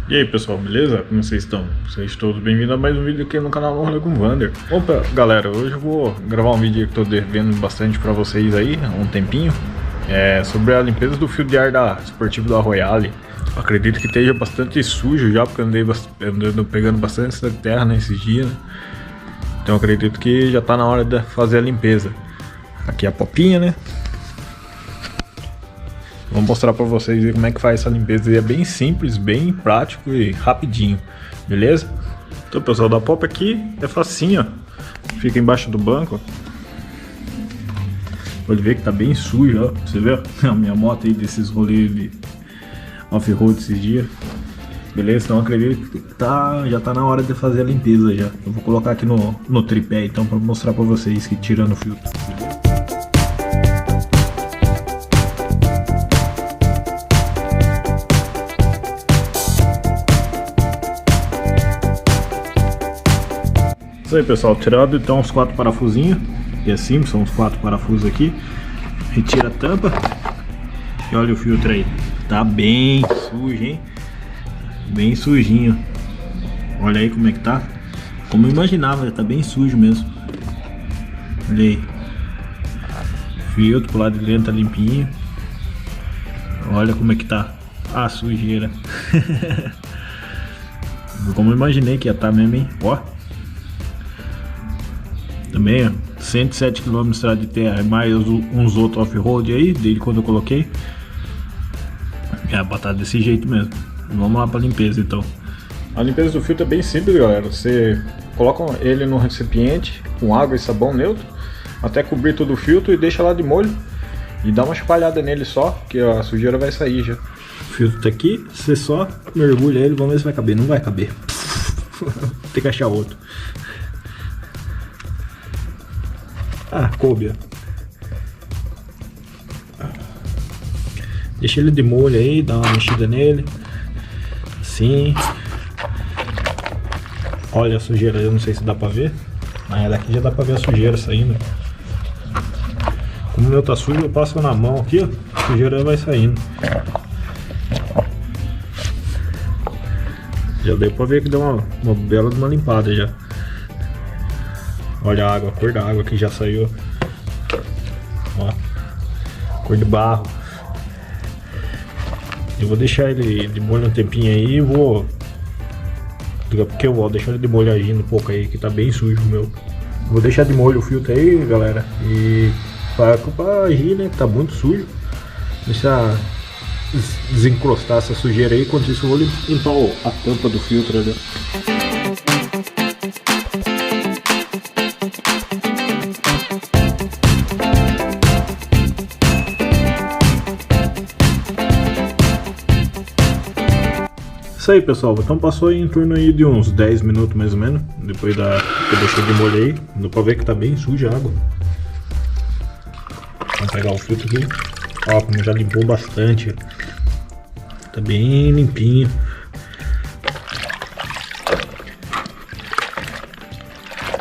E aí pessoal, beleza? Como vocês estão? Sejam todos bem-vindos a mais um vídeo aqui no canal No Rolê com Vander. Opa, galera, hoje eu vou gravar um vídeo que tô devendo bastante pra vocês aí, há um tempinho. Sobre a limpeza do fio de ar da Sportivo da Royale. Acredito que esteja bastante sujo já, porque eu andando pegando bastante terra nesses dias, né? Então acredito que já tá na hora de fazer a limpeza. Aqui é a popinha, né? Vou mostrar pra vocês aí como é que faz essa limpeza. E é bem simples, bem prático e rapidinho, beleza? Então pessoal, da pop aqui é facinho, ó. Fica embaixo do banco. Pode ver que tá bem sujo, ó. Você vê a minha moto aí desses rolês de off-road esses dias. Beleza? Então acredito que já tá na hora de fazer a limpeza já. Eu vou colocar aqui no tripé então pra mostrar pra vocês que tirando o filtro. Isso aí pessoal, tirado então os 4 parafusinhos. E assim, são os 4 parafusos aqui. Retira a tampa. E olha o filtro aí. Tá bem sujo, hein? Bem sujinho. Olha aí como é que tá. Como eu imaginava, tá bem sujo mesmo. Olha aí. Filtro pro lado de dentro tá limpinho. Olha como é que tá a sujeira. Como eu imaginei que ia estar mesmo, hein? Ó. Também, ó, 107 km de estrada de terra, mais uns outros off-road aí, desde quando eu coloquei. A batata desse jeito mesmo. Vamos lá pra limpeza então. A limpeza do filtro é bem simples, galera. Você coloca ele no recipiente com água e sabão neutro, até cobrir todo o filtro e deixa lá de molho. E dá uma espalhada nele só, que a sujeira vai sair já. O filtro tá aqui, você só mergulha ele, vamos ver se vai caber. Não vai caber. Tem que achar outro. Ah, coube. Deixa ele de molho aí, dá uma mexida nele. Assim. Olha a sujeira, eu não sei se dá pra ver, mas daqui já dá pra ver a sujeira saindo. Como o meu tá sujo, eu passo na mão aqui, ó, a sujeira vai saindo. Já deu pra ver que deu uma bela de uma limpada já. Olha a água, a cor da água que já saiu. Ó, cor de barro. Eu vou deixar ele de molho um tempinho aí e vou... Porque eu vou deixar ele de molho agindo um pouco aí, que tá bem sujo o meu. Vou deixar de molho o filtro aí, galera. E pra agir, né, que tá muito sujo. Deixar desencrostar essa sujeira aí. Enquanto isso eu vou limpar a tampa do filtro ali. Isso aí pessoal, então passou aí em torno aí de uns 10 minutos mais ou menos. Depois que eu deixei de molho aí. Dá pra ver que tá bem suja a água. Vamos pegar o filtro aqui. Ó, como já limpou bastante. Tá bem limpinho.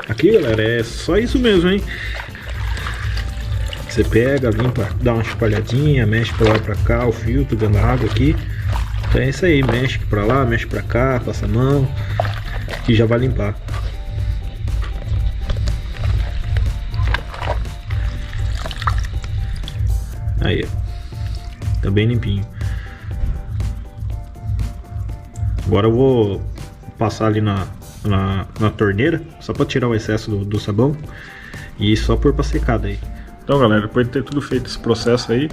Aqui galera, é só isso mesmo, hein. Você pega, limpa, dá uma espalhadinha, mexe pra lá e pra cá o filtro, dando água aqui. Então é isso aí, mexe pra lá, mexe pra cá, passa a mão e já vai limpar. Aí, tá bem limpinho. Agora eu vou passar ali na torneira, só pra tirar o excesso do sabão e só pôr pra secar daí. Então galera, depois de ter tudo feito esse processo aí,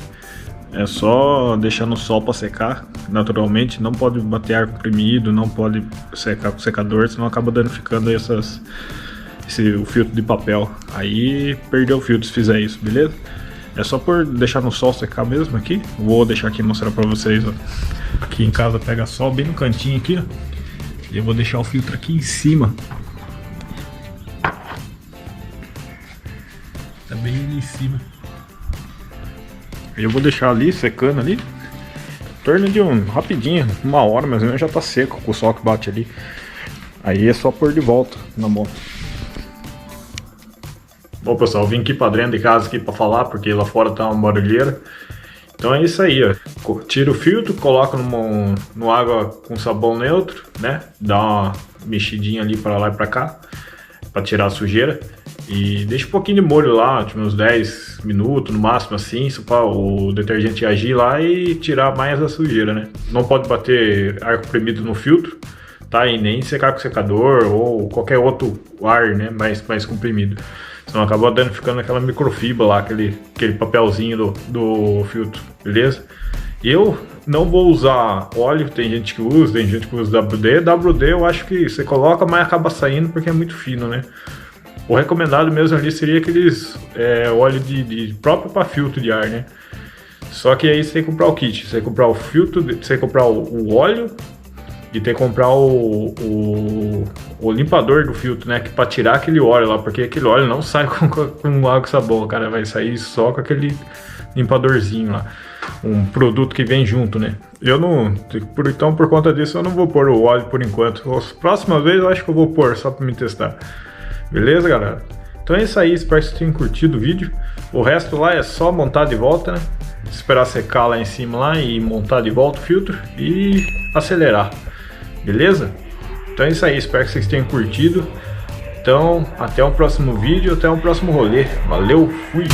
é só deixar no sol para secar naturalmente. Não pode bater ar comprimido, não pode secar com secador, senão acaba danificando aí o filtro de papel. Aí perdeu o filtro se fizer isso, beleza? É só por deixar no sol secar mesmo aqui. Vou deixar aqui mostrar para vocês, ó. Aqui em casa pega sol bem no cantinho aqui, ó. E eu vou deixar o filtro aqui em cima. Tá bem ali em cima. Eu vou deixar ali, secando ali, em torno de rapidinho, 1 hora mais ou menos, já tá seco com o sol que bate ali. Aí é só pôr de volta na moto. Bom pessoal, vim aqui pra dentro de casa aqui pra falar, porque lá fora tá uma barulheira. Então é isso aí, ó. Tira o filtro, coloca no água com sabão neutro, né? Dá uma mexidinha ali para lá e para cá, para tirar a sujeira. E deixa um pouquinho de molho lá, tipo uns 10 minutos no máximo assim, só para o detergente agir lá e tirar mais a sujeira, né? Não pode bater ar comprimido no filtro, tá? E nem secar com secador ou qualquer outro ar, né? Mais comprimido. Senão acabou danificando aquela microfibra lá, aquele papelzinho do filtro, beleza? Eu não vou usar óleo, tem gente que usa WD. WD eu acho que você coloca, mas acaba saindo porque é muito fino, né? O recomendado mesmo ali seria aqueles óleo de próprio para filtro de ar, né? Só que aí você tem que comprar o kit, você tem que comprar o filtro, você tem que comprar o óleo e tem que comprar o limpador do filtro, né? Que para tirar aquele óleo lá, porque aquele óleo não sai com água e sabão, cara, vai sair só com aquele limpadorzinho lá. Um produto que vem junto, né? Eu não, então por conta disso eu não vou pôr o óleo por enquanto. Próxima vez eu acho que eu vou pôr só para me testar. Beleza, galera? Então é isso aí, espero que vocês tenham curtido o vídeo. O resto lá é só montar de volta, né? Esperar secar lá em cima lá e montar de volta o filtro e acelerar. Beleza? Então é isso aí, espero que vocês tenham curtido. Então, até o próximo vídeo, até o próximo rolê. Valeu, fui!